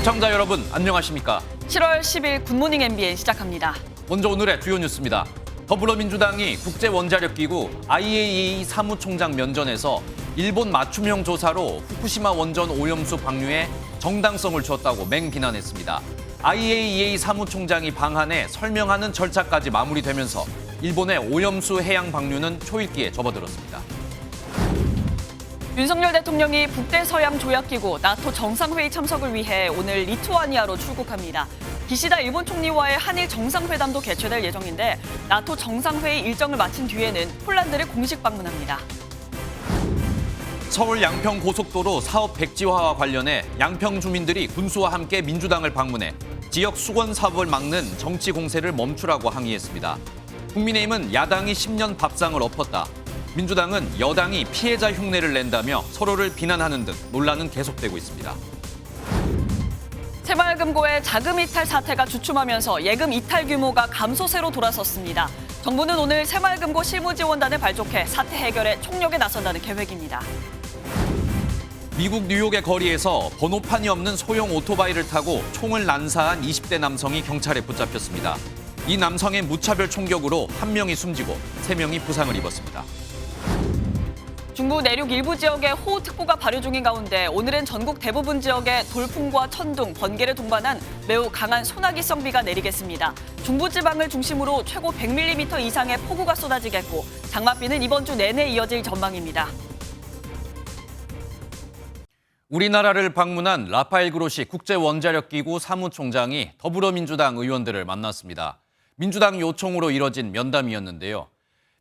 시청자 여러분 안녕하십니까? 7월 10일 굿모닝 MBN 시작합니다. 먼저 오늘의 주요 뉴스입니다. 더불어민주당이 국제원자력기구 IAEA 사무총장 면전에서 일본 맞춤형 조사로 후쿠시마 원전 오염수 방류에 정당성을 주었다고 맹비난했습니다. IAEA 사무총장이 방한해 설명하는 절차까지 마무리되면서 일본의 오염수 해양 방류는 초읽기에 접어들었습니다. 윤석열 대통령이 북대서양 조약기구 나토 정상회의 참석을 위해 오늘 리투아니아로 출국합니다. 기시다 일본 총리와의 한일 정상회담도 개최될 예정인데 나토 정상회의 일정을 마친 뒤에는 폴란드를 공식 방문합니다. 서울 양평 고속도로 사업 백지화와 관련해 양평 주민들이 군수와 함께 민주당을 방문해 지역 수건 사업을 막는 정치 공세를 멈추라고 항의했습니다. 국민의힘은 야당이 10년 밥상을 엎었다. 민주당은 여당이 피해자 흉내를 낸다며 서로를 비난하는 등 논란은 계속되고 있습니다. 새마을금고의 자금 이탈 사태가 주춤하면서 예금 이탈 규모가 감소세로 돌아섰습니다. 정부는 오늘 새마을금고 실무지원단을 발족해 사태 해결에 총력에 나선다는 계획입니다. 미국 뉴욕의 거리에서 번호판이 없는 소형 오토바이를 타고 총을 난사한 20대 남성이 경찰에 붙잡혔습니다. 이 남성의 무차별 총격으로 1명이 숨지고 3명이 부상을 입었습니다. 중부 내륙 일부 지역에 호우특보가 발효 중인 가운데 오늘은 전국 대부분 지역에 돌풍과 천둥, 번개를 동반한 매우 강한 소나기성 비가 내리겠습니다. 중부지방을 중심으로 최고 100mm 이상의 폭우가 쏟아지겠고 장맛비는 이번 주 내내 이어질 전망입니다. 우리나라를 방문한 라파엘 그로시 국제원자력기구 사무총장이 더불어민주당 의원들을 만났습니다. 민주당 요청으로 이뤄진 면담이었는데요.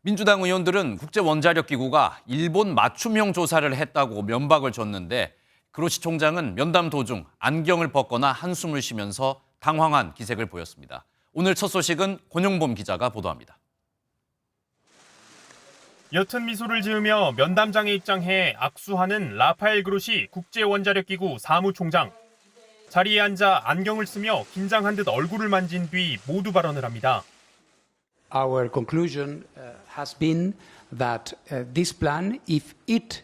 민주당 의원들은 국제원자력기구가 일본 맞춤형 조사를 했다고 면박을 줬는데 그로시 총장은 면담 도중 안경을 벗거나 한숨을 쉬면서 당황한 기색을 보였습니다. 오늘 첫 소식은 권용범 기자가 보도합니다. 옅은 미소를 지으며 면담장에 입장해 악수하는 라파엘 그로시 국제원자력기구 사무총장. 자리에 앉아 안경을 쓰며 긴장한 듯 얼굴을 만진 뒤 모두 발언을 합니다. Our conclusion has been that this plan, if it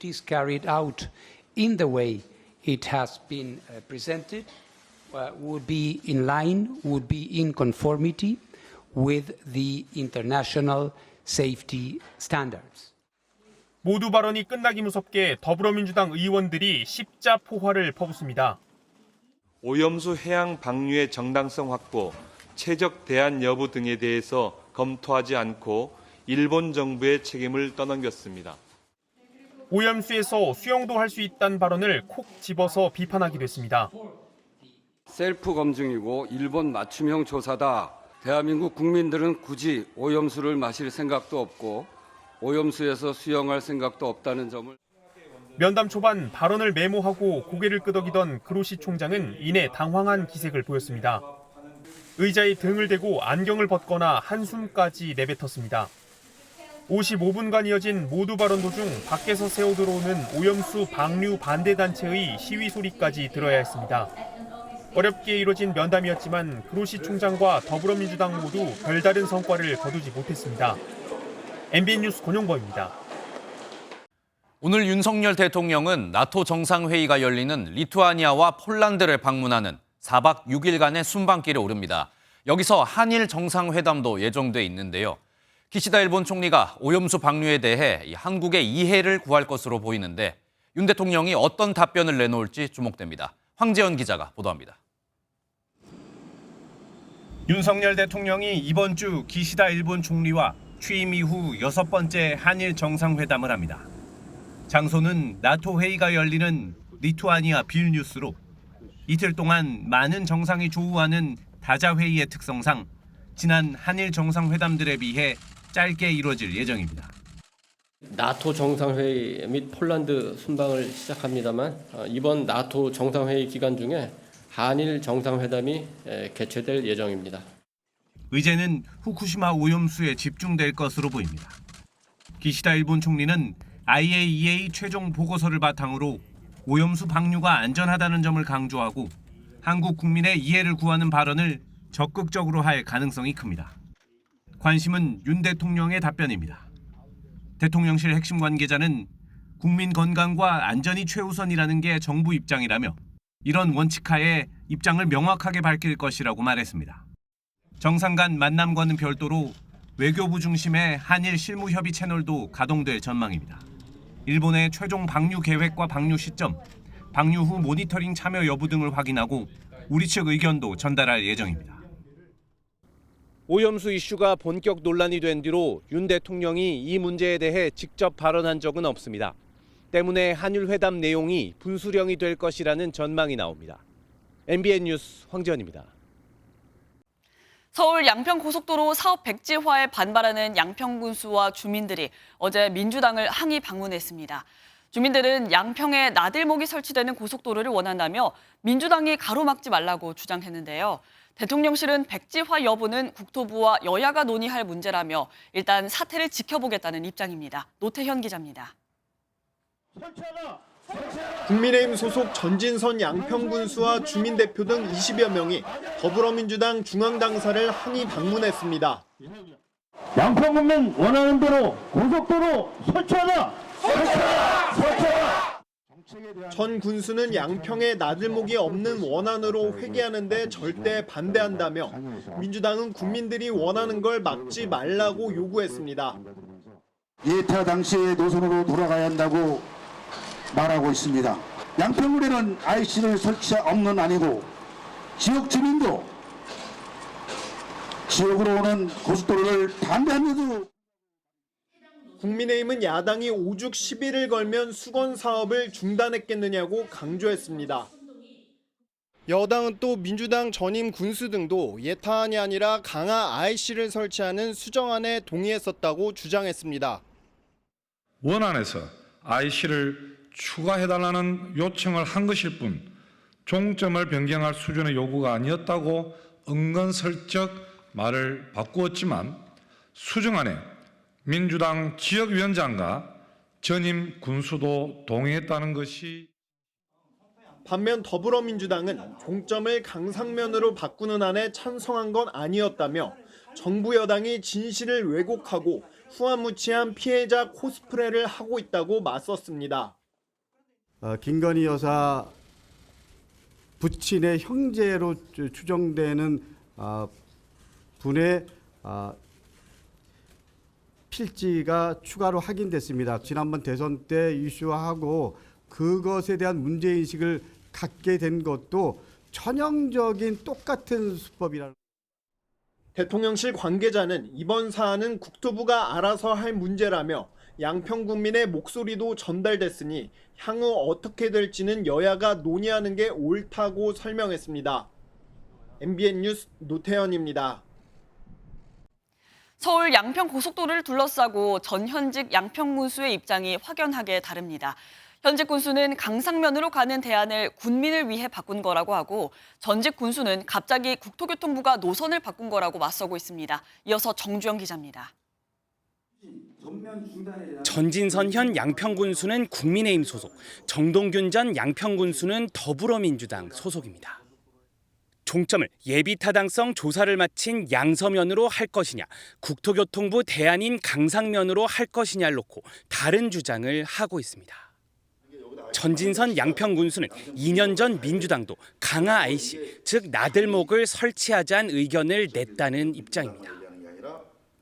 is carried out in the way it has been presented, would be in line, would be in conformity with the international safety standards. 모두 발언이 끝나기 무섭게 더불어민주당 의원들이 십자포화를 퍼붓습니다. 오염수 해양 방류의 정당성 확보, 최적 대안 여부 등에 대해서 검토하지 않고 일본 정부의 책임을 떠넘겼습니다. 오염수에서 수영도 할 수 있다는 발언을 콕 집어서 비판하기도 했습니다. 셀프 검증이고 일본 맞춤형 조사다. 대한민국 국민들은 굳이 오염수를 마실 생각도 없고 오염수에서 수영할 생각도 없다는 점을. 면담 초반 발언을 메모하고 고개를 끄덕이던 그로시 총장은 이내 당황한 기색을 보였습니다. 의자에 등을 대고 안경을 벗거나 한숨까지 내뱉었습니다. 55분간 이어진 모두 발언 도중 밖에서 새어 들어오는 오염수 방류 반대 단체의 시위 소리까지 들어야 했습니다. 어렵게 이뤄진 면담이었지만 그로시 총장과 더불어민주당 모두 별다른 성과를 거두지 못했습니다. MBN 뉴스 권용범입니다. 오늘 윤석열 대통령은 나토 정상회의가 열리는 리투아니아와 폴란드를 방문하는 4박 6일간의 순방길에 오릅니다. 여기서 한일 정상회담도 예정돼 있는데요. 기시다 일본 총리가 오염수 방류에 대해 한국의 이해를 구할 것으로 보이는데 윤 대통령이 어떤 답변을 내놓을지 주목됩니다. 황재현 기자가 보도합니다. 윤석열 대통령이 이번 주 기시다 일본 총리와 취임 이후 6번째 한일 정상회담을 합니다. 장소는 나토 회의가 열리는 리투아니아 빌뉴스로 이틀 동안 많은 정상이 조우하는 다자회의의 특성상 지난 한일 정상회담들에 비해 짧게 이루어질 예정입니다. 나토 정상회의 및 폴란드 순방을 시작합니다만 이번 나토 정상회의 기간 중에 한일 정상회담이 개최될 예정입니다. 의제는 후쿠시마 오염수에 집중될 것으로 보입니다. 기시다 일본 총리는 IAEA 최종 보고서를 바탕으로 오염수 방류가 안전하다는 점을 강조하고 한국 국민의 이해를 구하는 발언을 적극적으로 할 가능성이 큽니다. 관심은 윤 대통령의 답변입니다. 대통령실 핵심 관계자는 국민 건강과 안전이 최우선이라는 게 정부 입장이라며 이런 원칙하에 입장을 명확하게 밝힐 것이라고 말했습니다. 정상 간 만남과는 별도로 외교부 중심의 한일 실무협의 채널도 가동될 전망입니다. 일본의 최종 방류 계획과 방류 시점, 방류 후 모니터링 참여 여부 등을 확인하고 우리 측 의견도 전달할 예정입니다. 오염수 이슈가 본격 논란이 된 뒤로 윤 대통령이 이 문제에 대해 직접 발언한 적은 없습니다. 때문에 한일 회담 내용이 분수령이 될 것이라는 전망이 나옵니다. MBN 뉴스 황지연입니다. 서울 양평고속도로 사업 백지화에 반발하는 양평군수와 주민들이 어제 민주당을 항의 방문했습니다. 주민들은 양평에 나들목이 설치되는 고속도로를 원한다며 민주당이 가로막지 말라고 주장했는데요. 대통령실은 백지화 여부는 국토부와 여야가 논의할 문제라며 일단 사태를 지켜보겠다는 입장입니다. 노태현 기자입니다. 국민의힘 소속 전진선 양평군수와 주민대표 등 20여 명이 더불어민주당 중앙당사를 항의 방문했습니다. 양평군민 원하는 대로 고속도로 설치하라! 전 군수는 양평에 나들목이 없는 원안으로 회귀하는데 절대 반대한다며 민주당은 국민들이 원하는 걸 막지 말라고 요구했습니다. 예타 당시의 노선으로 돌아가야 한다고 말하고 있습니다. 양평군에는 IC를 설치할 없는 아니고 지역 주민도 지역으로 오는 고속도로를 반대합니다. 국민의힘은 야당이 오죽 시비를 걸면 수건 사업을 중단했겠느냐고 강조했습니다. 여당은 또 민주당 전임 군수 등도 예타안이 아니라 강화 IC를 설치하는 수정안에 동의했었다고 주장했습니다. 원안에서 IC를 추가해달라는 요청을 한 것일 뿐 종점을 변경할 수준의 요구가 아니었다고 은근슬쩍 말을 바꾸었지만 수정안에 민주당 지역위원장과 전임 군수도 동의했다는 것이 반면 더불어민주당은 종점을 강상면으로 바꾸는 안에 찬성한 건 아니었다며 정부 여당이 진실을 왜곡하고 후안무치한 피해자 코스프레를 하고 있다고 맞섰습니다. 김건희 여사 부친의 형제로 추정되는 분의 필지가 추가로 확인됐습니다. 지난번 대선 때 이슈화하고 그것에 대한 문제인식을 갖게 된 것도 전형적인 똑같은 수법이라는. 대통령실 관계자는 이번 사안은 국토부가 알아서 할 문제라며 양평 국민의 목소리도 전달됐으니 향후 어떻게 될지는 여야가 논의하는 게 옳다고 설명했습니다. MBN 뉴스 노태현입니다. 서울 양평고속도로를 둘러싸고 전현직 양평군수의 입장이 확연하게 다릅니다. 현직 군수는 강상면으로 가는 대안을 군민을 위해 바꾼 거라고 하고 전직 군수는 갑자기 국토교통부가 노선을 바꾼 거라고 맞서고 있습니다. 이어서 정주영 기자입니다. 전진선 현 양평군수는 국민의힘 소속, 정동균 전 양평군수는 더불어민주당 소속입니다. 종점을 예비타당성 조사를 마친 양서면으로 할 것이냐, 국토교통부 대안인 강상면으로 할 것이냐를 놓고 다른 주장을 하고 있습니다. 전진선 양평군수는 2년 전 민주당도 강화 IC, 즉 나들목을 설치하자는 의견을 냈다는 입장입니다.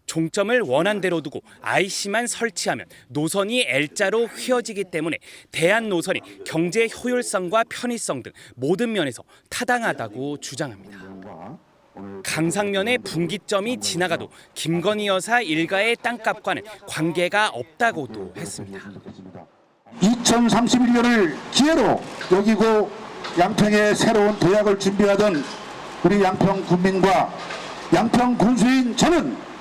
종점을 원안대로 두고 IC만 설치하면 노선이 L자로 휘어지기 때문에 대안 노선이 경제 효율성과 편의성 등 모든 면에서 타당하다고 주장합니다. 강상면의 분기점이 지나가도 김건희 여사 일가의 땅값과는 관계가 없다고도 했습니다. 2031년을 기회로 여기고 양평의 새로운 도약을 준비하던 우리 양평 군민과 양평 군수인 저는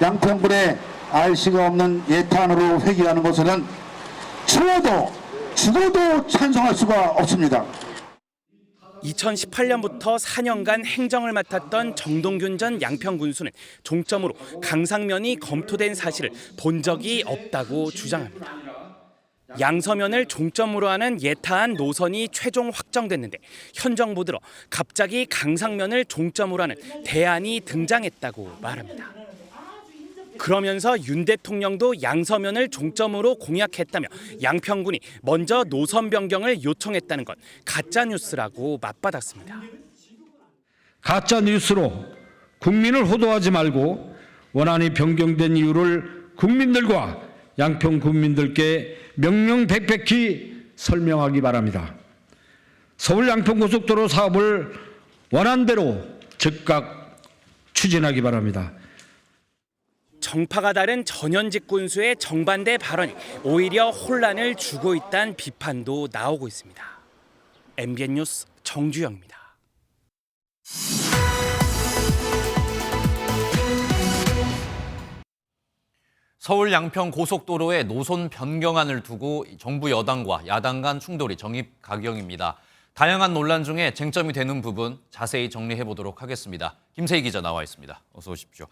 양평군에 RC가 없는 예탄으로 회귀하는 것에는 추워도 죽어도 찬성할 수가 없습니다. 2018년부터 4년간 행정을 맡았던 정동균 전 양평군수는 종점으로 강상면이 검토된 사실을 본 적이 없다고 주장합니다. 양서면을 종점으로 하는 예타안 노선이 최종 확정됐는데 현 정부 들어 갑자기 강상면을 종점으로 하는 대안이 등장했다고 말합니다. 그러면서 윤 대통령도 양서면을 종점으로 공약했다며 양평군이 먼저 노선 변경을 요청했다는 건 가짜 뉴스라고 맞받았습니다. 가짜 뉴스로 국민을 호도하지 말고 원안이 변경된 이유를 국민들과 양평 국민들께 명명백백히 설명하기 바랍니다. 서울 양평고속도로 사업을 원안대로 즉각 추진하기 바랍니다. 정파가 다른 전현직 군수의 정반대 발언이 오히려 혼란을 주고 있다는 비판도 나오고 있습니다. MBN 뉴스 정주영입니다. 서울 양평 고속도로의 노선 변경안을 두고 정부 여당과 야당 간 충돌이 정입각용입니다. 다양한 논란 중에 쟁점이 되는 부분 자세히 정리해 보도록 하겠습니다. 김세희 기자 나와 있습니다. 어서 오십시오.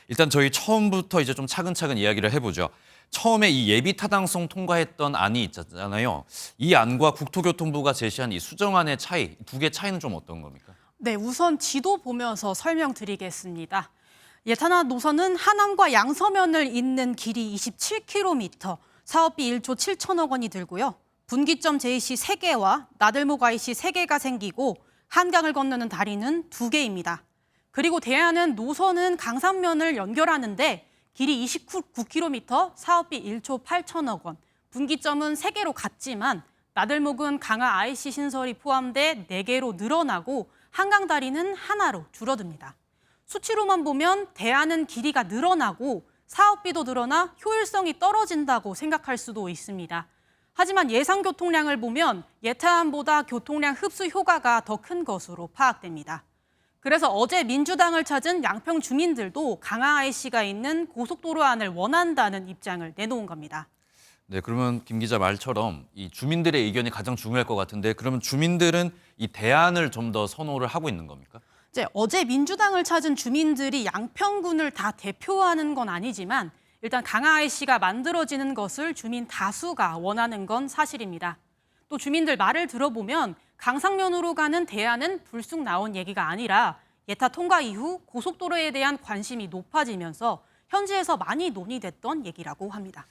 일단 저희 처음부터 이제 좀 차근차근 이야기를 해보죠. 처음에 이 예비 타당성 통과했던 안이 있잖아요. 이 안과 국토교통부가 제시한 이 수정안의 차이, 두 개 차이는 좀 어떤 겁니까? 네, 우선 지도 보면서 설명드리겠습니다. 예탄한 노선은 하남과 양서면을 잇는 길이 27km, 사업비 1조 7천억 원이 들고요. 분기점 JC 3개와 나들목 IC 3개가 생기고 한강을 건너는 다리는 2개입니다. 그리고 대안은 노선은 강산면을 연결하는데 길이 29km, 사업비 1조 8천억 원, 분기점은 3개로 같지만 나들목은 강화 IC 신설이 포함돼 4개로 늘어나고 한강 다리는 하나로 줄어듭니다. 수치로만 보면 대안은 길이가 늘어나고 사업비도 늘어나 효율성이 떨어진다고 생각할 수도 있습니다. 하지만 예상 교통량을 보면 예타안보다 교통량 흡수 효과가 더 큰 것으로 파악됩니다. 그래서 어제 민주당을 찾은 양평 주민들도 강화 IC가 있는 고속도로안을 원한다는 입장을 내놓은 겁니다. 네, 그러면 김 기자 말처럼 이 주민들의 의견이 가장 중요할 것 같은데 그러면 주민들은 이 대안을 좀 더 선호를 하고 있는 겁니까? 어제 민주당을 찾은 주민들이 양평군을 다 대표하는 건 아니지만 일단 강화 IC가 만들어지는 것을 주민 다수가 원하는 건 사실입니다. 또 주민들 말을 들어보면 강상면으로 가는 대안은 불쑥 나온 얘기가 아니라 예타 통과 이후 고속도로에 대한 관심이 높아지면서 현지에서 많이 논의됐던 얘기라고 합니다.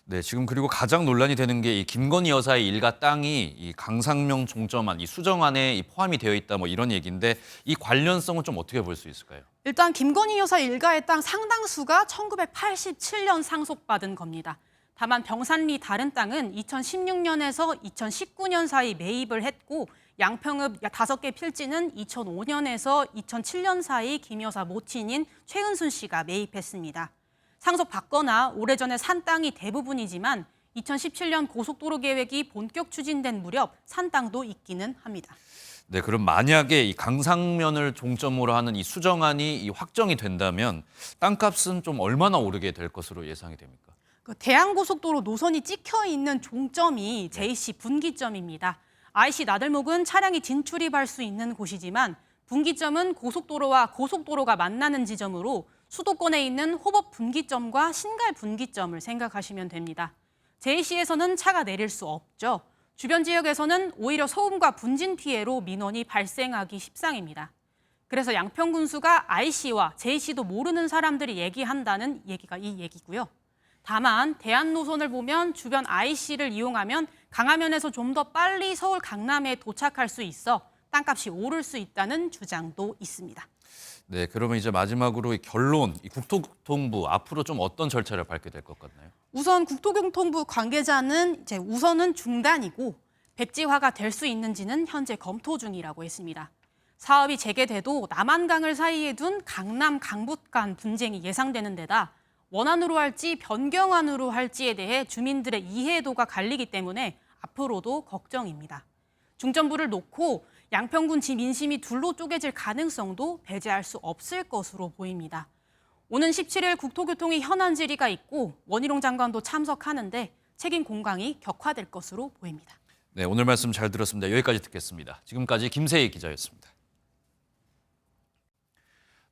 네, 지금 그리고 가장 논란이 되는 게 이 김건희 여사의 일가 땅이 이 강상면 종점안, 이 수정안에 포함이 되어 있다 뭐 이런 얘기인데 이 관련성은 좀 어떻게 볼 수 있을까요? 일단 김건희 여사 일가의 땅 상당수가 1987년 상속받은 겁니다. 다만 병산리 다른 땅은 2016년에서 2019년 사이 매입을 했고 양평읍 5개 필지는 2005년에서 2007년 사이 김 여사 모친인 최은순 씨가 매입했습니다. 상속받거나 오래전에 산 땅이 대부분이지만 2017년 고속도로 계획이 본격 추진된 무렵 산 땅도 있기는 합니다. 네, 그럼 만약에 이 강상면을 종점으로 하는 이 수정안이 이 확정이 된다면 땅값은 좀 얼마나 오르게 될 것으로 예상이 됩니까? 대한고속도로 노선이 찍혀 있는 종점이 JC 분기점입니다. IC 나들목은 차량이 진출입할 수 있는 곳이지만 분기점은 고속도로와 고속도로가 만나는 지점으로 수도권에 있는 호법 분기점과 신갈 분기점을 생각하시면 됩니다. JC에서는 차가 내릴 수 없죠. 주변 지역에서는 오히려 소음과 분진 피해로 민원이 발생하기 십상입니다. 그래서 양평 군수가 IC와 JC도 모르는 사람들이 얘기한다는 얘기가 이 얘기고요. 다만 대안 노선을 보면 주변 IC를 이용하면 강화면에서 좀 더 빨리 서울 강남에 도착할 수 있어 땅값이 오를 수 있다는 주장도 있습니다. 네, 그러면 이제 마지막으로 이 결론, 이 국토교통부 앞으로 좀 어떤 절차를 밟게 될 것 같나요? 우선 국토교통부 관계자는 우선은 중단이고 백지화가 될 수 있는지는 현재 검토 중이라고 했습니다. 사업이 재개돼도 남한강을 사이에 둔 강남 강북 간 분쟁이 예상되는 데다 원안으로 할지 변경안으로 할지에 대해 주민들의 이해도가 갈리기 때문에 앞으로도 걱정입니다. 중점부를 놓고 양평군 민심이 둘로 쪼개질 가능성도 배제할 수 없을 것으로 보입니다. 오는 17일 국토교통위 현안 질의가 있고 원희룡 장관도 참석하는데 책임 공방이 격화될 것으로 보입니다. 네, 오늘 말씀 잘 들었습니다. 여기까지 듣겠습니다. 지금까지 김세희 기자였습니다.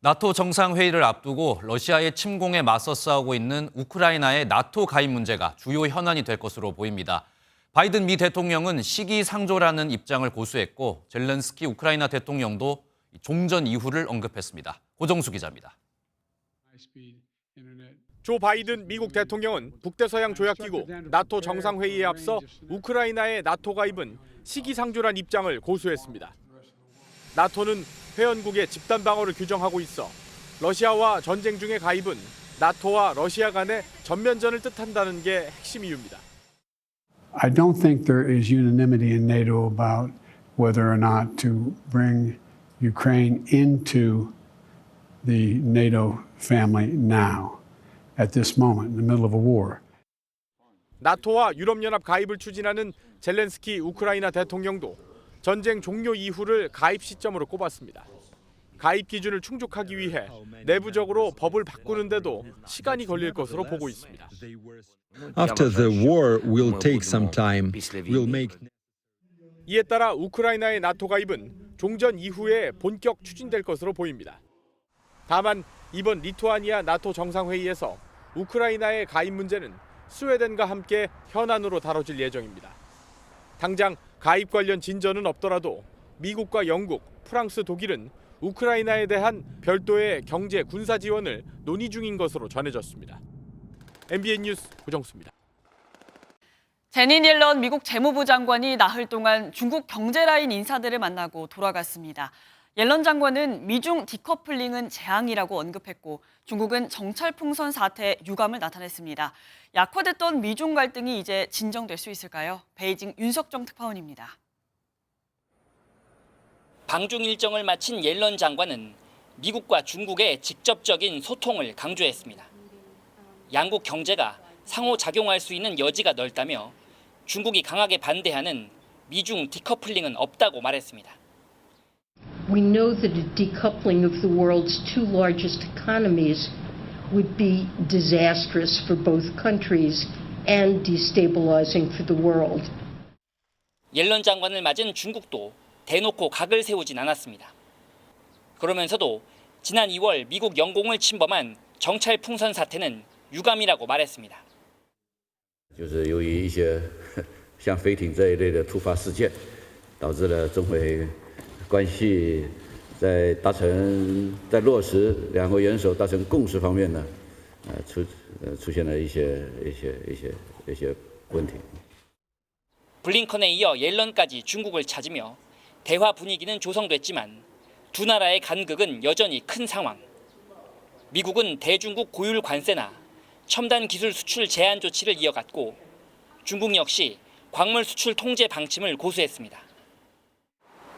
나토 정상회의를 앞두고 러시아의 침공에 맞서 싸우고 있는 우크라이나의 나토 가입 문제가 주요 현안이 될 것으로 보입니다. 바이든 미 대통령은 시기상조라는 입장을 고수했고 젤렌스키 우크라이나 대통령도 종전 이후를 언급했습니다. 고정수 기자입니다. 조 바이든 미국 대통령은 북대서양 조약기구 나토 정상회의에 앞서 우크라이나의 나토 가입은 시기상조란 입장을 고수했습니다. 나토는 회원국의 집단 방어를 규정하고 있어 러시아와 전쟁 중의 가입은 나토와 러시아 간의 전면전을 뜻한다는 게 핵심 이유입니다. I don't think there is unanimity in NATO about whether or not to bring Ukraine into the NATO family now, at this moment, in the middle of a war. 나토와 유럽연합 가입을 추진하는 젤렌스키 우크라이나 대통령도 전쟁 종료 이후를 가입 시점으로 꼽았습니다. 가입 기준을 충족하기 위해 내부적으로 법을 바꾸는데도 시간이 걸릴 것으로 보고 있습니다. After the war will take some time. We'll make. 이에 따라 우크라이나의 나토 가입은 종전 이후에 본격 추진될 것으로 보입니다. 다만 이번 리투아니아 나토 정상회의에서 우크라이나의 가입 문제는 스웨덴과 함께 현안으로 다뤄질 예정입니다. 당장 가입 관련 진전은 없더라도 미국과 영국, 프랑스, 독일은 우크라이나에 대한 별도의 경제 군사 지원을 논의 중인 것으로 전해졌습니다. MBN 뉴스 고정수입니다. 제닛 옐런 미국 재무부 장관이 나흘 동안 중국 경제라인 인사들을 만나고 돌아갔습니다. 옐런 장관은 미중 디커플링은 재앙이라고 언급했고 중국은 정찰풍선 사태에 유감을 나타냈습니다. 약화됐던 미중 갈등이 이제 진정될 수 있을까요? 베이징 윤석정 특파원입니다. 방중 일정을 마친 옐런 장관은 미국과 중국의 직접적인 소통을 강조했습니다. 양국 경제가 상호작용할 수 있는 여지가 넓다며 중국이 강하게 반대하는 미중 디커플링은 없다고 말했습니다. We know that a decoupling of the world's two largest economies would be disastrous for both countries and destabilizing for the world. 옐런 장관을 맞은 중국도 대놓고 각을 세우진 않았습니다. 그러면서도 지난 2월 미국 영공을 침범한 정찰 풍선 사태는 유감이라고 말했습니다. 就是由于一些像飞艇这一类的突发事件，导致了中美关系在落实两国元首达成共识方面呢，出现了一些问题。 블링컨에 이어 옐런까지 중국을 찾으며 대화 분위기는 조성됐지만 두 나라의 간극은 여전히 큰 상황. 미국은 대중국 고율 관세나 첨단 기술 수출 제한 조치를 이어갔고 중국 역시 광물 수출 통제 방침을 고수했습니다.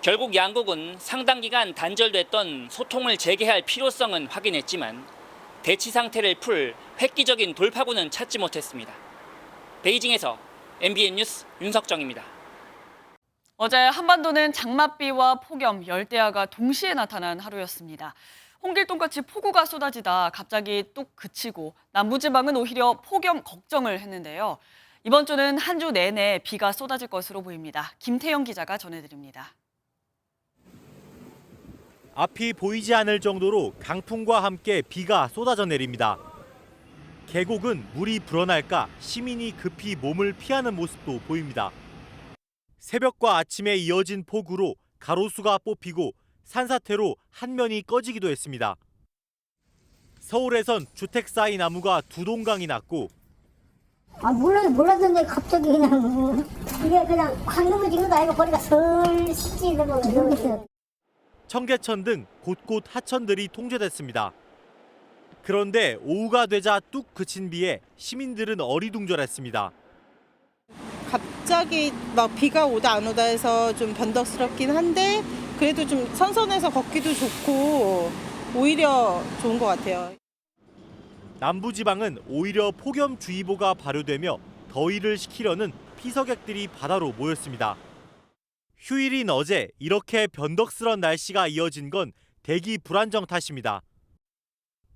결국 양국은 상당 기간 단절됐던 소통을 재개할 필요성은 확인했지만 대치 상태를 풀 획기적인 돌파구는 찾지 못했습니다. 베이징에서 MBN 뉴스 윤석정입니다. 어제 한반도는 장맛비와 폭염, 열대야가 동시에 나타난 하루였습니다. 홍길동같이 폭우가 쏟아지다 갑자기 뚝 그치고 남부지방은 오히려 폭염 걱정을 했는데요. 이번 주는 한 주 내내 비가 쏟아질 것으로 보입니다. 김태영 기자가 전해드립니다. 앞이 보이지 않을 정도로 강풍과 함께 비가 쏟아져 내립니다. 계곡은 물이 불어날까 시민이 급히 몸을 피하는 모습도 보입니다. 새벽과 아침에 이어진 폭우로 가로수가 뽑히고 산사태로 한 면이 꺼지기도 했습니다. 서울에선 주택 사이 나무가 두 동강이 났고 몰랐는데 갑자기 그냥 이게 그냥 확 넘어진 것도 아니고 머리가 설씩 이러고 있어요. 청계천 등 곳곳 하천들이 통제됐습니다. 그런데 오후가 되자 뚝 그친 비에 시민들은 어리둥절했습니다. 갑자기 막 비가 오다 안 오다 해서 좀 변덕스럽긴 한데 그래도 좀 선선해서 걷기도 좋고 오히려 좋은 것 같아요. 남부지방은 오히려 폭염주의보가 발효되며 더위를 식히려는 피서객들이 바다로 모였습니다. 휴일인 어제 이렇게 변덕스런 날씨가 이어진 건 대기 불안정 탓입니다.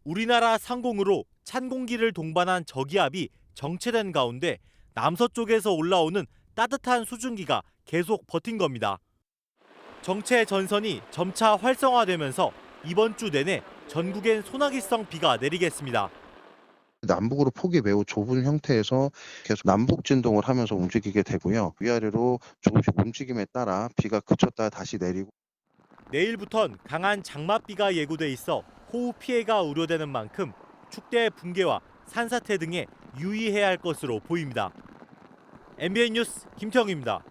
우리나라 상공으로 찬 공기를 동반한 저기압이 정체된 가운데 남서쪽에서 올라오는 따뜻한 수증기가 계속 버틴 겁니다. 정체 전선이 점차 활성화되면서 이번 주 내내 전국엔 소나기성 비가 내리겠습니다. 남북으로 폭이 매우 좁은 형태에서 계속 남북 진동을 하면서 움직이게 되고요. 위아래로 조금씩 움직임에 따라 비가 그쳤다 다시 내리고 내일부턴 강한 장맛비가 예고돼 있어 호우 피해가 우려되는 만큼 축대 붕괴와 산사태 등에 유의해야 할 것으로 보입니다. MBN 뉴스 김태형입니다.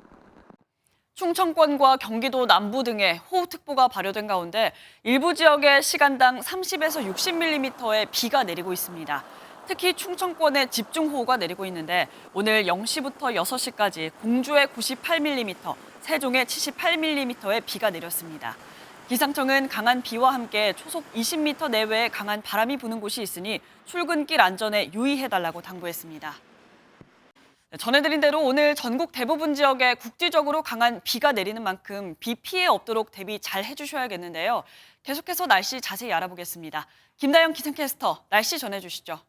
충청권과 경기도 남부 등에 호우특보가 발효된 가운데 일부 지역에 시간당 30에서 60mm의 비가 내리고 있습니다. 특히 충청권에 집중호우가 내리고 있는데 오늘 0시부터 6시까지 공주에 98mm, 세종에 78mm의 비가 내렸습니다. 기상청은 강한 비와 함께 초속 20m 내외의 강한 바람이 부는 곳이 있으니 출근길 안전에 유의해달라고 당부했습니다. 전해드린 대로 오늘 전국 대부분 지역에 국지적으로 강한 비가 내리는 만큼 비 피해 없도록 대비 잘 해주셔야겠는데요. 계속해서 날씨 자세히 알아보겠습니다. 김다영 기상캐스터, 날씨 전해주시죠.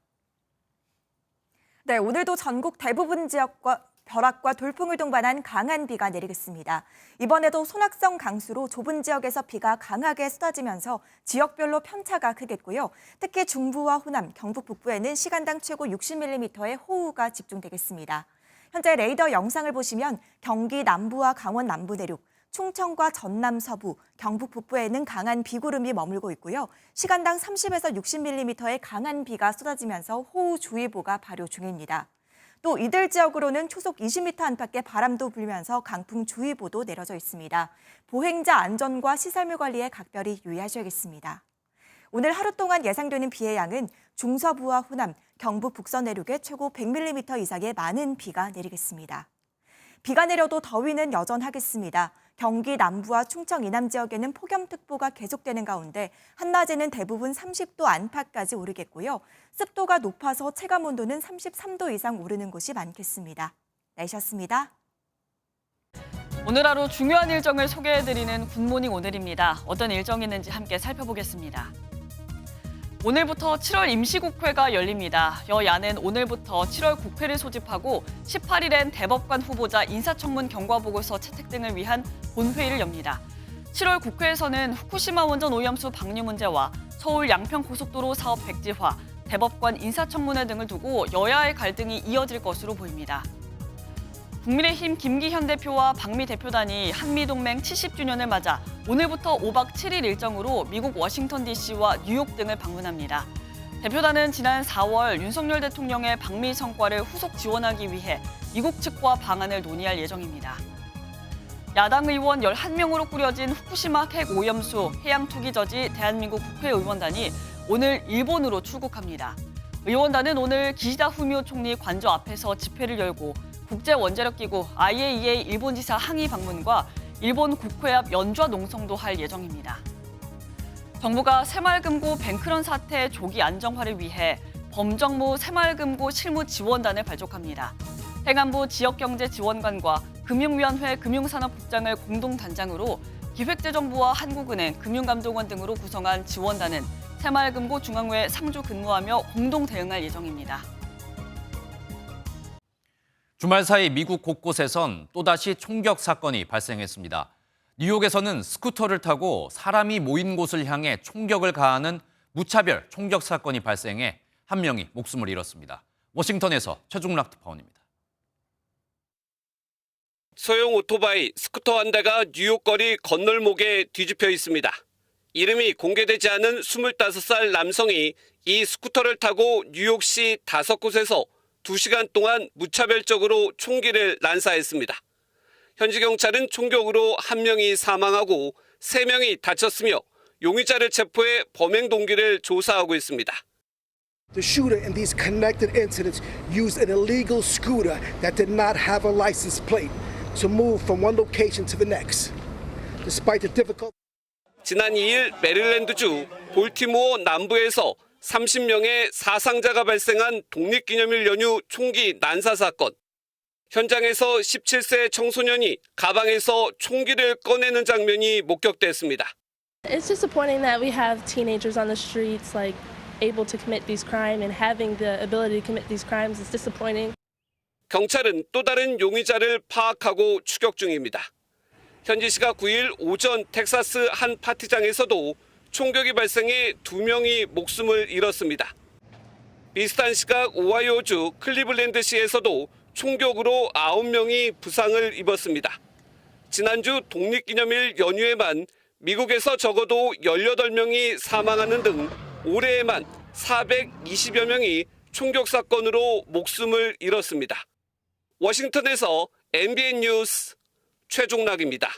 네, 오늘도 전국 대부분 지역과 벼락과 돌풍을 동반한 강한 비가 내리겠습니다. 이번에도 소낙성 강수로 좁은 지역에서 비가 강하게 쏟아지면서 지역별로 편차가 크겠고요. 특히 중부와 호남, 경북 북부에는 시간당 최고 60mm의 호우가 집중되겠습니다. 현재 레이더 영상을 보시면 경기 남부와 강원 남부 내륙, 충청과 전남 서부, 경북 북부에는 강한 비구름이 머물고 있고요. 시간당 30에서 60mm의 강한 비가 쏟아지면서 호우주의보가 발효 중입니다. 또 이들 지역으로는 초속 20m 안팎의 바람도 불면서 강풍주의보도 내려져 있습니다. 보행자 안전과 시설물 관리에 각별히 유의하셔야겠습니다. 오늘 하루 동안 예상되는 비의 양은 중서부와 호남, 경북 북서 내륙에 최고 100mm 이상의 많은 비가 내리겠습니다. 비가 내려도 더위는 여전하겠습니다. 경기 남부와 충청 이남 지역에는 폭염특보가 계속되는 가운데 한낮에는 대부분 30도 안팎까지 오르겠고요. 습도가 높아서 체감온도는 33도 이상 오르는 곳이 많겠습니다. 날씨였습니다. 오늘 하루 중요한 일정을 소개해드리는 굿모닝 오늘입니다. 어떤 일정이 있는지 함께 살펴보겠습니다. 오늘부터 7월 임시국회가 열립니다. 여야는 오늘부터 7월 국회를 소집하고 18일엔 대법관 후보자 인사청문 경과보고서 채택 등을 위한 본회의를 엽니다. 7월 국회에서는 후쿠시마 원전 오염수 방류 문제와 서울 양평고속도로 사업 백지화, 대법관 인사청문회 등을 두고 여야의 갈등이 이어질 것으로 보입니다. 국민의힘 김기현 대표와 박미 대표단이 한미동맹 70주년을 맞아 오늘부터 5박 7일 일정으로 미국 워싱턴 DC와 뉴욕 등을 방문합니다. 대표단은 지난 4월 윤석열 대통령의 방미 성과를 후속 지원하기 위해 미국 측과 방안을 논의할 예정입니다. 야당 의원 11명으로 꾸려진 후쿠시마 핵 오염수 해양 투기 저지 대한민국 국회의원단이 오늘 일본으로 출국합니다. 의원단은 오늘 기시다 후미오 총리 관저 앞에서 집회를 열고 국제원자력기구 IAEA 일본 지사 항의 방문과 일본 국회 앞 연좌 농성도 할 예정입니다. 정부가 새마을금고 뱅크런 사태 조기 안정화를 위해 범정무 새마을금고 실무 지원단을 발족합니다. 행안부 지역경제지원관과 금융위원회 금융산업국장을 공동단장으로 기획재정부와 한국은행, 금융감독원 등으로 구성한 지원단은 새마을금고 중앙회에 상주 근무하며 공동 대응할 예정입니다. 주말 사이 미국 곳곳에선 또다시 총격 사건이 발생했습니다. 뉴욕에서는 스쿠터를 타고 사람이 모인 곳을 향해 총격을 가하는 무차별 총격 사건이 발생해 한 명이 목숨을 잃었습니다. 워싱턴에서 최중락 특파원입니다. 소형 오토바이, 스쿠터 한 대가 뉴욕 거리 건널목에 뒤집혀 있습니다. 이름이 공개되지 않은 25살 남성이 이 스쿠터를 타고 뉴욕시 5곳에서 2시간 동안 무차별적으로 총기를 난사했습니다. 현지 경찰은 총격으로 1명이 사망하고 3명이 다쳤으며 용의자를 체포해 범행 동기를 조사하고 있습니다. The shooter in these connected incidents used an illegal scooter that did not have a license plate to move from one location to the next. Despite the difficult 지난 2일 메릴랜드주 볼티모어 남부에서 30명의 사상자가 발생한 독립기념일 연휴 총기 난사 사건. 현장에서 17세 청소년이 가방에서 총기를 꺼내는 장면이 목격됐습니다. It's disappointing that we have teenagers on the streets like able to commit these crimes and having the ability to commit these crimes is disappointing. 경찰은 또 다른 용의자를 파악하고 추격 중입니다. 현지 시각 9일 오전 텍사스 한 파티장에서도 총격이 발생해 2명이 목숨을 잃었습니다. 비슷한 시각 오하이오주 클리블랜드시에서도 총격으로 9명이 부상을 입었습니다. 지난주 독립기념일 연휴에만 미국에서 적어도 18명이 사망하는 등 올해에만 420여 명이 총격 사건으로 목숨을 잃었습니다. 워싱턴에서 MBN 뉴스 최종락입니다.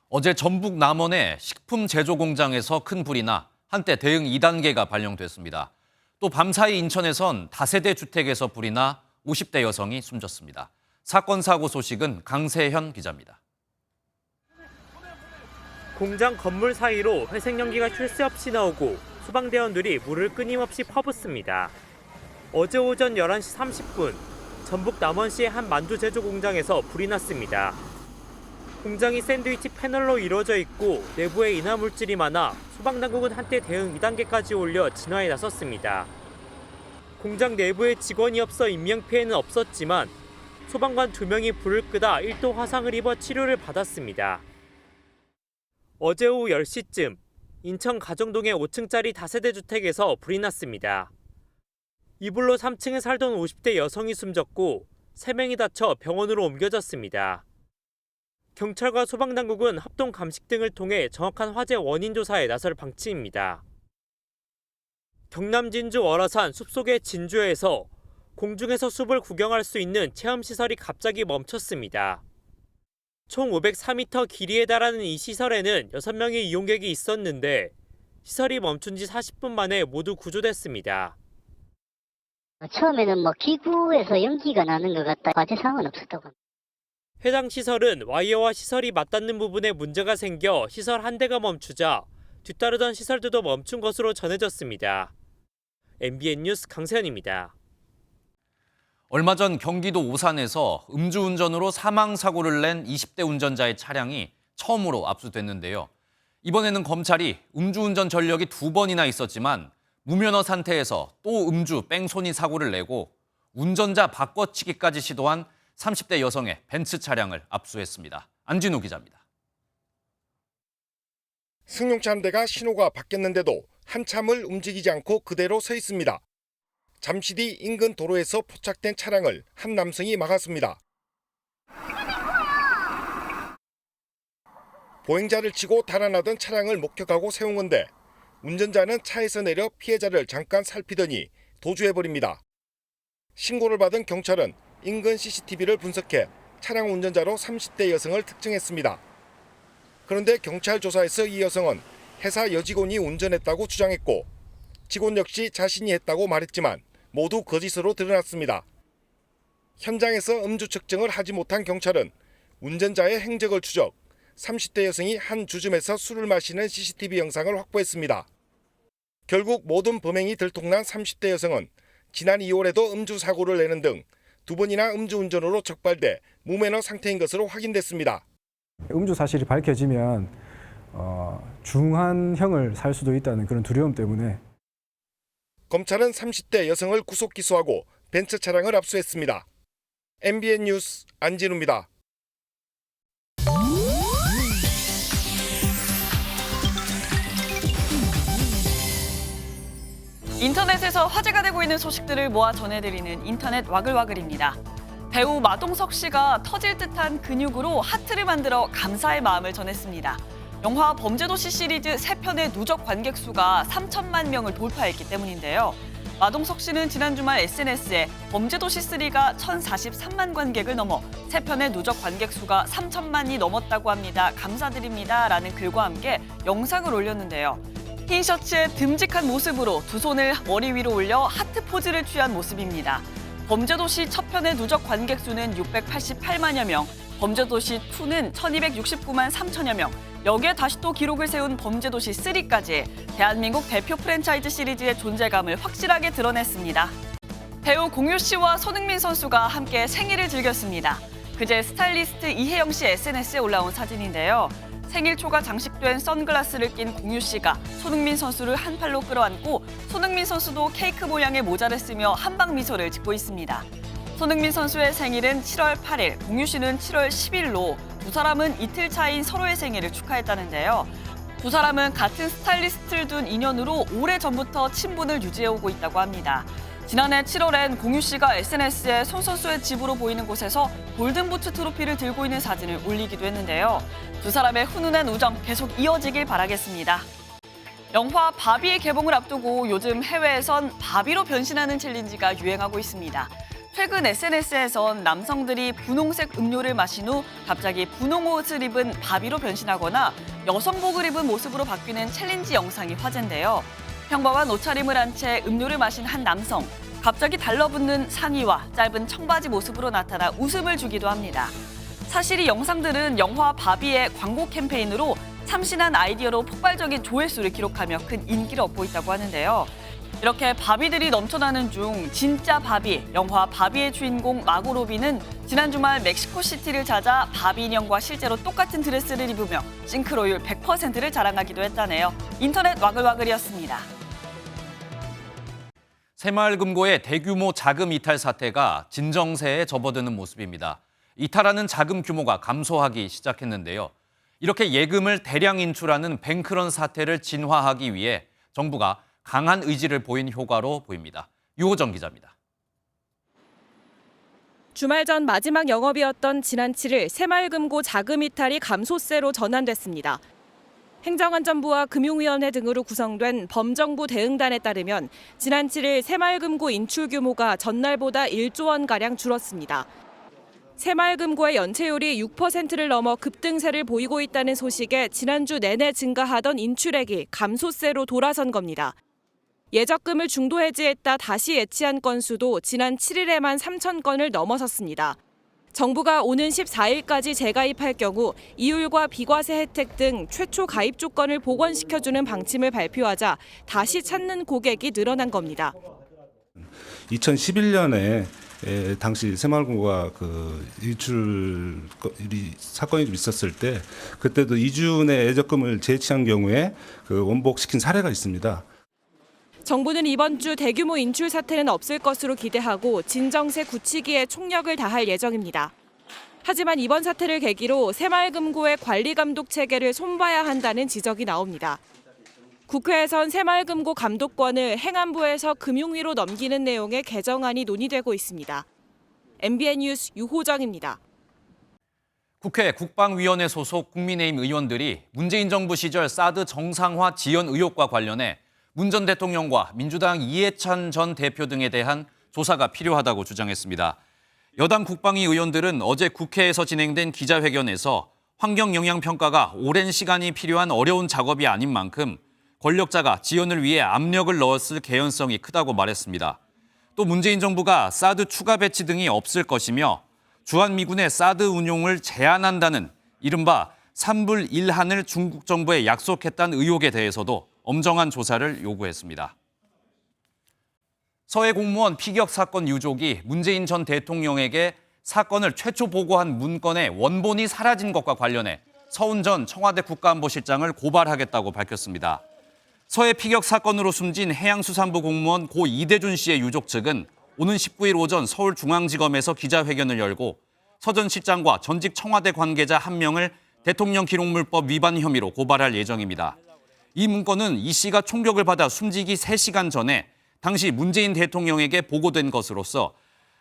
어제 전북 남원의 식품 제조 공장에서 큰 불이 나 한때 대응 2단계가 발령됐습니다. 또 밤사이 인천에선 다세대 주택에서 불이 나 50대 여성이 숨졌습니다. 사건 사고 소식은 강세현 기자입니다. 공장 건물 사이로 회색 연기가 쉴 새 없이 나오고 소방대원들이 물을 끊임없이 퍼붓습니다. 어제 오전 11시 30분 전북 남원시의 한 만두 제조 공장에서 불이 났습니다. 공장이 샌드위치 패널로 이루어져 있고 내부에 인화물질이 많아 소방당국은 한때 대응 2단계까지 올려 진화에 나섰습니다. 공장 내부에 직원이 없어 인명피해는 없었지만 소방관 2명이 불을 끄다 1도 화상을 입어 치료를 받았습니다. 어제 오후 10시쯤 인천 가정동의 5층짜리 다세대 주택에서 불이 났습니다. 이 불로 3층에 살던 50대 여성이 숨졌고 3명이 다쳐 병원으로 옮겨졌습니다. 경찰과 소방당국은 합동 감식 등을 통해 정확한 화재 원인 조사에 나설 방침입니다. 경남 진주 월화산 숲속의 진주에서 공중에서 숲을 구경할 수 있는 체험시설이 갑자기 멈췄습니다. 총 504m 길이에 달하는 이 시설에는 6명의 이용객이 있었는데 시설이 멈춘 지 40분 만에 모두 구조됐습니다. 처음에는 기구에서 연기가 나는 것 같다. 화재 상황은 없었다고 합니다. 해당 시설은 와이어와 시설이 맞닿는 부분에 문제가 생겨 시설 한 대가 멈추자 뒤따르던 시설들도 멈춘 것으로 전해졌습니다. MBN 뉴스 강세현입니다. 얼마 전 경기도 오산에서 음주운전으로 사망사고를 낸 20대 운전자의 차량이 처음으로 압수됐는데요. 이번에는 검찰이 음주운전 전력이 2번이나 있었지만 무면허 상태에서 또 음주 뺑소니 사고를 내고 운전자 바꿔치기까지 시도한 30대 여성의 벤츠 차량을 압수했습니다. 안진우 기자입니다. 승용차 한 대가 신호가 바뀌었는데도 한참을 움직이지 않고 그대로 서 있습니다. 잠시 뒤 인근 도로에서 포착된 차량을 한 남성이 막았습니다. 보행자를 치고 달아나던 차량을 목격하고 세운 건데 운전자는 차에서 내려 피해자를 잠깐 살피더니 도주해버립니다. 신고를 받은 경찰은 인근 CCTV를 분석해 차량 운전자로 30대 여성을 특정했습니다. 그런데 경찰 조사에서 이 여성은 회사 여직원이 운전했다고 주장했고 직원 역시 자신이 했다고 말했지만 모두 거짓으로 드러났습니다. 현장에서 음주 측정을 하지 못한 경찰은 운전자의 행적을 추적, 30대 여성이 한 주점에서 술을 마시는 CCTV 영상을 확보했습니다. 결국 모든 범행이 들통난 30대 여성은 지난 2월에도 음주 사고를 내는 등 2번이나 음주운전으로 적발돼 무면허 상태인 것으로 확인됐습니다. 음주 사실이 밝혀지면 중한 형을 살 수도 있다는 그런 두려움 때문에 검찰은 30대 여성을 구속 기소하고 벤츠 차량을 압수했습니다. MBN 뉴스 안진우입니다. 인터넷에서 화제가 되고 있는 소식들을 모아 전해드리는 인터넷 와글와글입니다. 배우 마동석 씨가 터질 듯한 근육으로 하트를 만들어 감사의 마음을 전했습니다. 영화 범죄도시 시리즈 3편의 누적 관객 수가 3천만 명을 돌파했기 때문인데요. 마동석 씨는 지난 주말 SNS에 범죄도시 3가 1,043만 관객을 넘어 3편의 누적 관객 수가 3천만이 넘었다고 합니다. 감사드립니다. 라는 글과 함께 영상을 올렸는데요. 흰 셔츠에 듬직한 모습으로 두 손을 머리 위로 올려 하트 포즈를 취한 모습입니다. 범죄도시 첫 편의 누적 관객 수는 688만여 명, 범죄도시 2는 1,269만 3천여 명, 여기에 다시 또 기록을 세운 범죄도시 3까지 대한민국 대표 프랜차이즈 시리즈의 존재감을 확실하게 드러냈습니다. 배우 공유 씨와 손흥민 선수가 함께 생일을 즐겼습니다. 그제 스타일리스트 이혜영 씨 SNS에 올라온 사진인데요. 생일 초가 장식된 선글라스를 낀 공유 씨가 손흥민 선수를 한 팔로 끌어안고 손흥민 선수도 케이크 모양의 모자를 쓰며 한방 미소를 짓고 있습니다. 손흥민 선수의 생일은 7월 8일, 공유 씨는 7월 10일로 두 사람은 이틀 차인 서로의 생일을 축하했다는데요. 두 사람은 같은 스타일리스트를 둔 인연으로 오래전부터 친분을 유지해오고 있다고 합니다. 지난해 7월엔 공유 씨가 SNS에 손 선수의 집으로 보이는 곳에서 골든부츠 트로피를 들고 있는 사진을 올리기도 했는데요. 두 사람의 훈훈한 우정 계속 이어지길 바라겠습니다. 영화 바비의 개봉을 앞두고 요즘 해외에선 바비로 변신하는 챌린지가 유행하고 있습니다. 최근 SNS에선 남성들이 분홍색 음료를 마신 후 갑자기 분홍 옷을 입은 바비로 변신하거나 여성복을 입은 모습으로 바뀌는 챌린지 영상이 화제인데요. 평범한 옷차림을 한 채 음료를 마신 한 남성. 갑자기 달라붙는 상의와 짧은 청바지 모습으로 나타나 웃음을 주기도 합니다. 사실 이 영상들은 영화 바비의 광고 캠페인으로 참신한 아이디어로 폭발적인 조회수를 기록하며 큰 인기를 얻고 있다고 하는데요. 이렇게 바비들이 넘쳐나는 중 진짜 바비, 영화 바비의 주인공 마고 로비는 지난 주말 멕시코시티를 찾아 바비 인형과 실제로 똑같은 드레스를 입으며 싱크로율 100%를 자랑하기도 했다네요. 인터넷 와글와글이었습니다. 새마을금고의 대규모 자금 이탈 사태가 진정세에 접어드는 모습입니다. 이탈하는 자금 규모가 감소하기 시작했는데요. 이렇게 예금을 대량 인출하는 뱅크런 사태를 진화하기 위해 정부가 강한 의지를 보인 효과로 보입니다. 유호정 기자입니다. 주말 전 마지막 영업이었던 지난 7일 새마을금고 자금 이탈이 감소세로 전환됐습니다. 행정안전부와 금융위원회 등으로 구성된 범정부 대응단에 따르면 지난 7일 새마을금고 인출 규모가 전날보다 1조 원가량 줄었습니다. 새마을금고의 연체율이 6%를 넘어 급등세를 보이고 있다는 소식에 지난주 내내 증가하던 인출액이 감소세로 돌아선 겁니다. 예적금을 중도 해지했다 다시 예치한 건수도 지난 7일에만 3천 건을 넘어섰습니다. 정부가 오는 14일까지 재가입할 경우 이율과 비과세 혜택 등 최초 가입 조건을 복원시켜주는 방침을 발표하자 다시 찾는 고객이 늘어난 겁니다. 2011년에 당시 새마을금고가 인출 사건이 좀 있었을 때 그때도 2주 내 예적금을 재치한 경우에 원복시킨 사례가 있습니다. 정부는 이번 주 대규모 인출 사태는 없을 것으로 기대하고 진정세 굳히기에 총력을 다할 예정입니다. 하지만 이번 사태를 계기로 새마을금고의 관리 감독 체계를 손봐야 한다는 지적이 나옵니다. 국회에선 새마을금고 감독권을 행안부에서 금융위로 넘기는 내용의 개정안이 논의되고 있습니다. MBN 뉴스 유호정입니다. 국회 국방위원회 소속 국민의힘 의원들이 문재인 정부 시절 사드 정상화 지연 의혹과 관련해 문 전 대통령과 민주당 이해찬 전 대표 등에 대한 조사가 필요하다고 주장했습니다. 여당 국방위 의원들은 어제 국회에서 진행된 기자회견에서 환경영향평가가 오랜 시간이 필요한 어려운 작업이 아닌 만큼 권력자가 지연을 위해 압력을 넣었을 개연성이 크다고 말했습니다. 또 문재인 정부가 사드 추가 배치 등이 없을 것이며 주한미군의 사드 운용을 제한한다는 이른바 3불 1한을 중국 정부에 약속했다는 의혹에 대해서도 엄정한 조사를 요구했습니다. 서해 공무원 피격 사건 유족이 문재인 전 대통령에게 사건을 최초 보고한 문건의 원본이 사라진 것과 관련해 서훈 전 청와대 국가안보실장을 고발하겠다고 밝혔습니다. 서해 피격 사건으로 숨진 해양수산부 공무원 고 이대준 씨의 유족 측은 오는 19일 오전 서울중앙지검에서 기자회견을 열고 서 전 실장과 전직 청와대 관계자 1명을 대통령 기록물법 위반 혐의로 고발할 예정입니다. 이 문건은 이 씨가 총격을 받아 숨지기 3시간 전에 당시 문재인 대통령에게 보고된 것으로서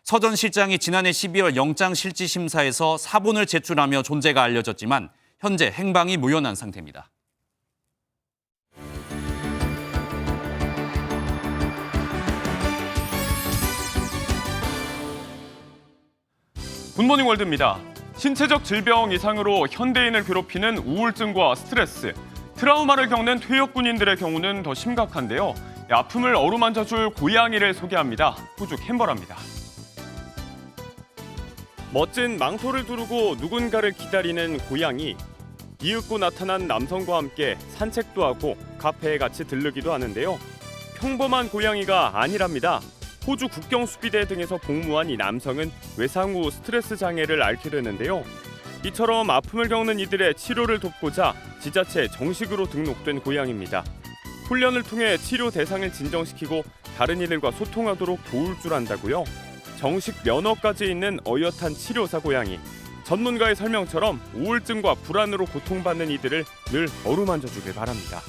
서 전 실장이 지난해 12월 영장실질심사에서 사본을 제출하며 존재가 알려졌지만 현재 행방이 묘연한 상태입니다. 굿모닝 월드입니다. 신체적 질병 이상으로 현대인을 괴롭히는 우울증과 스트레스, 트라우마를 겪는 퇴역 군인들의 경우는 더 심각한데요. 아픔을 어루만져줄 고양이를 소개합니다. 호주 캔버라입니다. 멋진 망토를 두르고 누군가를 기다리는 고양이. 이윽고 나타난 남성과 함께 산책도 하고 카페에 같이 들르기도 하는데요. 평범한 고양이가 아니랍니다. 호주 국경수비대 등에서 복무한 이 남성은 외상 후 스트레스 장애를 앓게 되는데요. 이처럼 아픔을 겪는 이들의 치료를 돕고자 지자체에 정식으로 등록된 고양이입니다. 훈련을 통해 치료 대상을 진정시키고 다른 이들과 소통하도록 도울 줄 안다고요. 정식 면허까지 있는 어엿한 치료사 고양이. 전문가의 설명처럼 우울증과 불안으로 고통받는 이들을 늘 어루만져주길 바랍니다.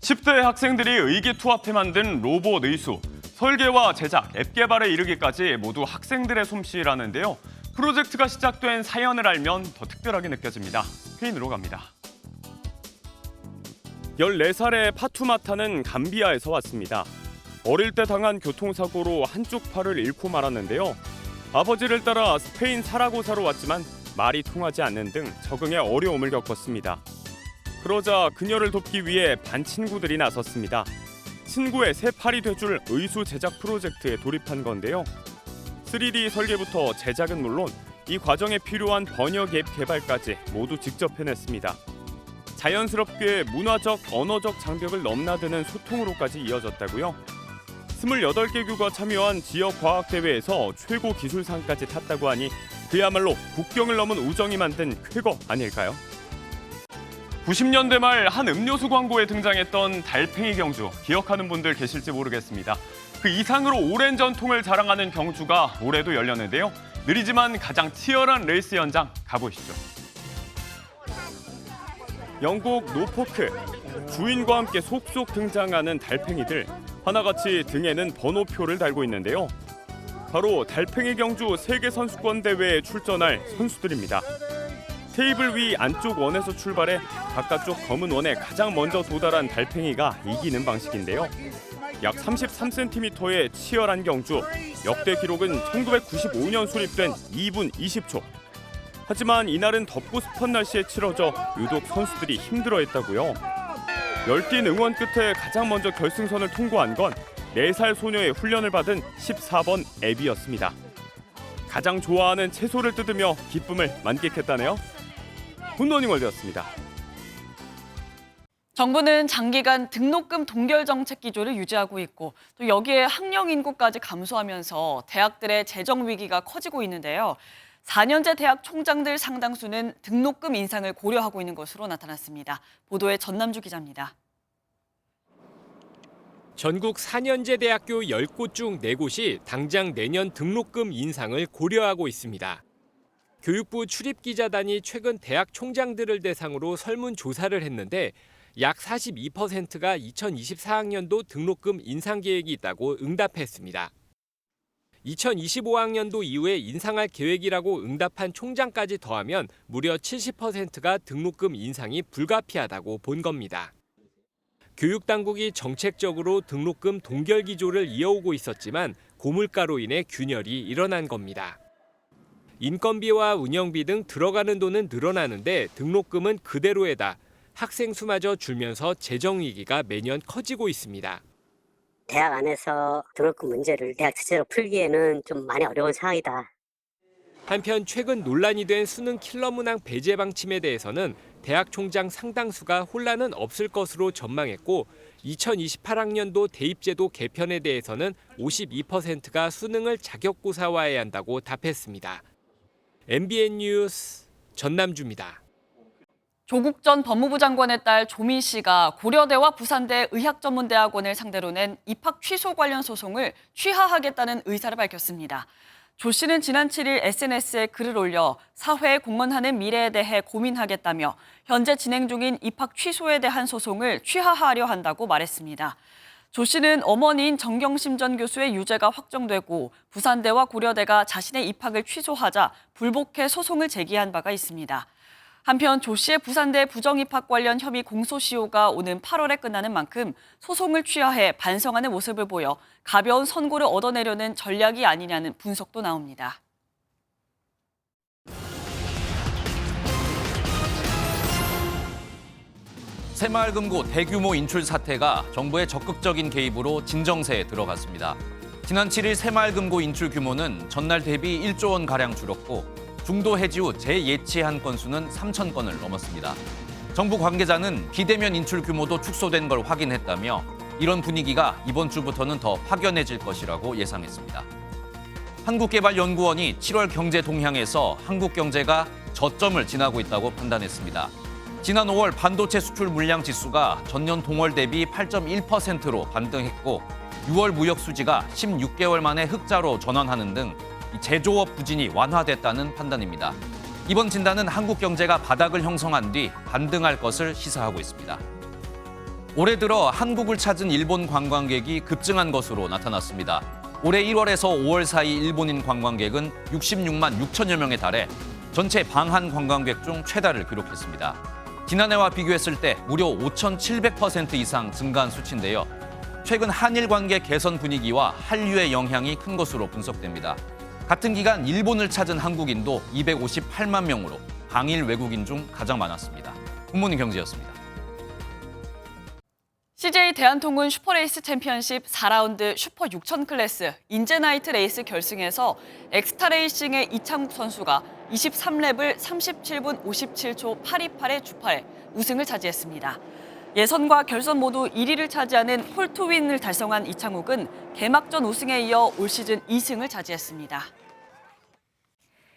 10대 학생들이 의기투합해 만든 로봇 의수. 설계와 제작, 앱 개발에 이르기까지 모두 학생들의 솜씨라는데요. 프로젝트가 시작된 사연을 알면 더 특별하게 느껴집니다. 페인으로 갑니다. 14살의 파투마타는 감비아에서 왔습니다. 어릴 때 당한 교통사고로 한쪽 팔을 잃고 말았는데요. 아버지를 따라 스페인 사라고사로 왔지만 말이 통하지 않는 등 적응에 어려움을 겪었습니다. 그러자 그녀를 돕기 위해 반 친구들이 나섰습니다. 친구의 새 팔이 돼줄 의수 제작 프로젝트에 돌입한 건데요. 3D 설계부터 제작은 물론 이 과정에 필요한 번역 앱 개발까지 모두 직접 해냈습니다. 자연스럽게 문화적, 언어적 장벽을 넘나드는 소통으로까지 이어졌다고요. 28개국가 참여한 지역과학대회에서 최고 기술상까지 탔다고 하니 그야말로 국경을 넘은 우정이 만든 쾌거 아닐까요? 90년대 말 한 음료수 광고에 등장했던 달팽이 경주 기억하는 분들 계실지 모르겠습니다. 그 이상으로 오랜 전통을 자랑하는 경주가 올해도 열렸는데요. 느리지만 가장 치열한 레이스 현장 가보시죠. 영국 노포크, 주인과 함께 속속 등장하는 달팽이들, 하나같이 등에는 번호표를 달고 있는데요. 바로 달팽이 경주 세계선수권대회에 출전할 선수들입니다. 테이블 위 안쪽 원에서 출발해 바깥쪽 검은 원에 가장 먼저 도달한 달팽이가 이기는 방식인데요. 약 33cm의 치열한 경주, 역대 기록은 1995년 수립된 2분 20초. 하지만 이날은 덥고 습한 날씨에 치러져 유독 선수들이 힘들어했다고요. 열띤 응원 끝에 가장 먼저 결승선을 통과한 건 4살 소녀의 훈련을 받은 14번 애비였습니다. 가장 좋아하는 채소를 뜯으며 기쁨을 만끽했다네요. 굿모닝월드였습니다. 정부는 장기간 등록금 동결 정책 기조를 유지하고 있고 또 여기에 학령 인구까지 감소하면서 대학들의 재정 위기가 커지고 있는데요. 4년제 대학 총장들 상당수는 등록금 인상을 고려하고 있는 것으로 나타났습니다. 보도에 전남주 기자입니다. 전국 4년제 대학교 10곳 중 4곳이 당장 내년 등록금 인상을 고려하고 있습니다. 교육부 출입기자단이 최근 대학 총장들을 대상으로 설문조사를 했는데 약 42%가 2024학년도 등록금 인상 계획이 있다고 응답했습니다. 2025학년도 이후에 인상할 계획이라고 응답한 총장까지 더하면 무려 70%가 등록금 인상이 불가피하다고 본 겁니다. 교육당국이 정책적으로 등록금 동결 기조를 이어오고 있었지만 고물가로 인해 균열이 일어난 겁니다. 인건비와 운영비 등 들어가는 돈은 늘어나는데 등록금은 그대로에다 학생 수마저 줄면서 재정 위기가 매년 커지고 있습니다. 대학 안에서 등록금 문제를 대학 자체로 풀기에는 좀 많이 어려운 상황이다. 한편 최근 논란이 된 수능 킬러 문항 배제 방침에 대해서는 대학 총장 상당수가 혼란은 없을 것으로 전망했고 2028학년도 대입제도 개편에 대해서는 52%가 수능을 자격고사화해야 한다고 답했습니다. MBN 뉴스 전남주입니다. 조국 전 법무부 장관의 딸 조민 씨가 고려대와 부산대 의학전문대학원을 상대로 낸 입학 취소 관련 소송을 취하하겠다는 의사를 밝혔습니다. 조 씨는 지난 7일 SNS에 글을 올려 사회에 공헌하는 미래에 대해 고민하겠다며 현재 진행 중인 입학 취소에 대한 소송을 취하하려 한다고 말했습니다. 조 씨는 어머니인 정경심 전 교수의 유죄가 확정되고 부산대와 고려대가 자신의 입학을 취소하자 불복해 소송을 제기한 바가 있습니다. 한편 조 씨의 부산대 부정입학 관련 혐의 공소시효가 오는 8월에 끝나는 만큼 소송을 취하해 반성하는 모습을 보여 가벼운 선고를 얻어내려는 전략이 아니냐는 분석도 나옵니다. 새마을금고 대규모 인출 사태가 정부의 적극적인 개입으로 진정세에 들어갔습니다. 지난 7일 새마을금고 인출 규모는 전날 대비 1조 원가량 줄었고 중도 해지 후 재예치한 건수는 3천 건을 넘었습니다. 정부 관계자는 비대면 인출 규모도 축소된 걸 확인했다며 이런 분위기가 이번 주부터는 더 확연해질 것이라고 예상했습니다. 한국개발연구원이 7월 경제 동향에서 한국 경제가 저점을 지나고 있다고 판단했습니다. 지난 5월 반도체 수출 물량 지수가 전년 동월 대비 8.1%로 반등했고 6월 무역 수지가 16개월 만에 흑자로 전환하는 등 제조업 부진이 완화됐다는 판단입니다. 이번 진단은 한국 경제가 바닥을 형성한 뒤 반등할 것을 시사하고 있습니다. 올해 들어 한국을 찾은 일본 관광객이 급증한 것으로 나타났습니다. 올해 1월에서 5월 사이 일본인 관광객은 66만 6천여 명에 달해 전체 방한 관광객 중 최다를 기록했습니다. 지난해와 비교했을 때 무려 5,700% 이상 증가한 수치인데요. 최근 한일 관계 개선 분위기와 한류의 영향이 큰 것으로 분석됩니다. 같은 기간 일본을 찾은 한국인도 258만 명으로 방일 외국인 중 가장 많았습니다. 굿모닝 경제였습니다. CJ 대한통운 슈퍼레이스 챔피언십 4라운드 슈퍼 6000 클래스 인제나이트 레이스 결승에서 엑스타레이싱의 이창국 선수가 23랩을 37분 57초 828의 주파에 우승을 차지했습니다. 예선과 결선 모두 1위를 차지하는 폴투윈을 달성한 이창욱은 개막전 우승에 이어 올 시즌 2승을 차지했습니다.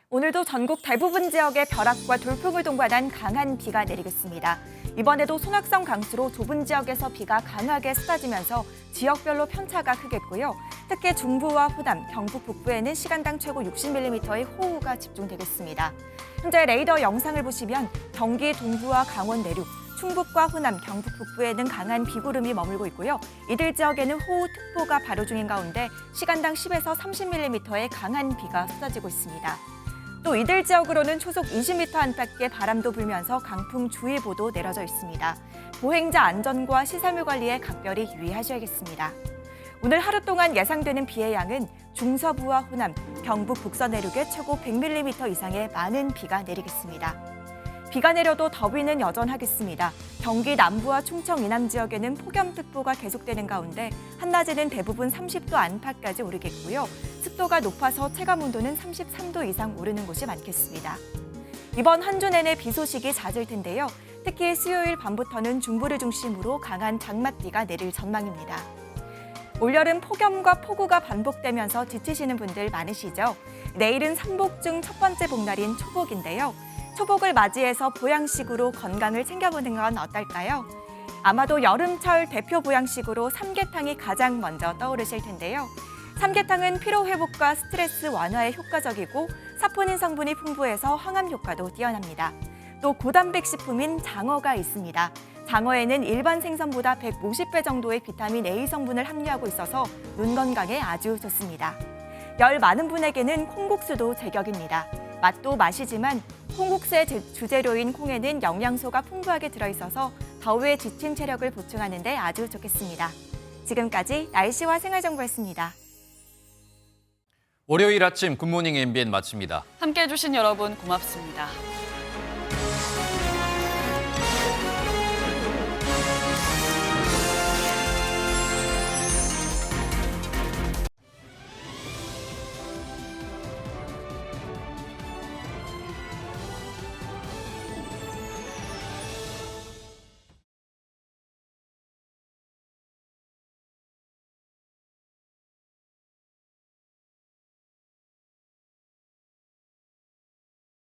오늘도 전국 대부분 지역에 벼락과 돌풍을 동반한 강한 비가 내리겠습니다. 이번에도 소낙성 강수로 좁은 지역에서 비가 강하게 쏟아지면서 지역별로 편차가 크겠고요. 특히 중부와 호남, 경북 북부에는 시간당 최고 60mm의 호우가 집중되겠습니다. 현재 레이더 영상을 보시면 경기 동부와 강원 내륙, 충북과 호남, 경북 북부에는 강한 비구름이 머물고 있고요. 이들 지역에는 호우특보가 발효 중인 가운데 시간당 10에서 30mm의 강한 비가 쏟아지고 있습니다. 또 이들 지역으로는 초속 20m 안팎의 바람도 불면서 강풍주의보도 내려져 있습니다. 보행자 안전과 시설물 관리에 각별히 유의하셔야겠습니다. 오늘 하루 동안 예상되는 비의 양은 중서부와 호남, 경북 북서 내륙에 최고 100mm 이상의 많은 비가 내리겠습니다. 비가 내려도 더위는 여전하겠습니다. 경기 남부와 충청 이남 지역에는 폭염특보가 계속되는 가운데 한낮에는 대부분 30도 안팎까지 오르겠고요. 습도가 높아서 체감온도는 33도 이상 오르는 곳이 많겠습니다. 이번 한 주 내내 비 소식이 잦을 텐데요. 특히 수요일 밤부터는 중부를 중심으로 강한 장맛비가 내릴 전망입니다. 올여름 폭염과 폭우가 반복되면서 지치시는 분들 많으시죠? 내일은 삼복 중 첫 번째 복날인 초복인데요. 초복을 맞이해서 보양식으로 건강을 챙겨보는 건 어떨까요? 아마도 여름철 대표 보양식으로 삼계탕이 가장 먼저 떠오르실 텐데요. 삼계탕은 피로회복과 스트레스 완화에 효과적이고 사포닌 성분이 풍부해서 항암 효과도 뛰어납니다. 또 고단백 식품인 장어가 있습니다. 장어에는 일반 생선보다 150배 정도의 비타민 A 성분을 함유하고 있어서 눈 건강에 아주 좋습니다. 열 많은 분에게는 콩국수도 제격입니다. 맛도 맛이지만 콩국수의 주재료인 콩에는 영양소가 풍부하게 들어있어서 더위에 지친 체력을 보충하는 데 아주 좋겠습니다. 지금까지 날씨와 생활정보였습니다. 월요일 아침 굿모닝 MBN 마칩니다. 함께해 주신 여러분 고맙습니다.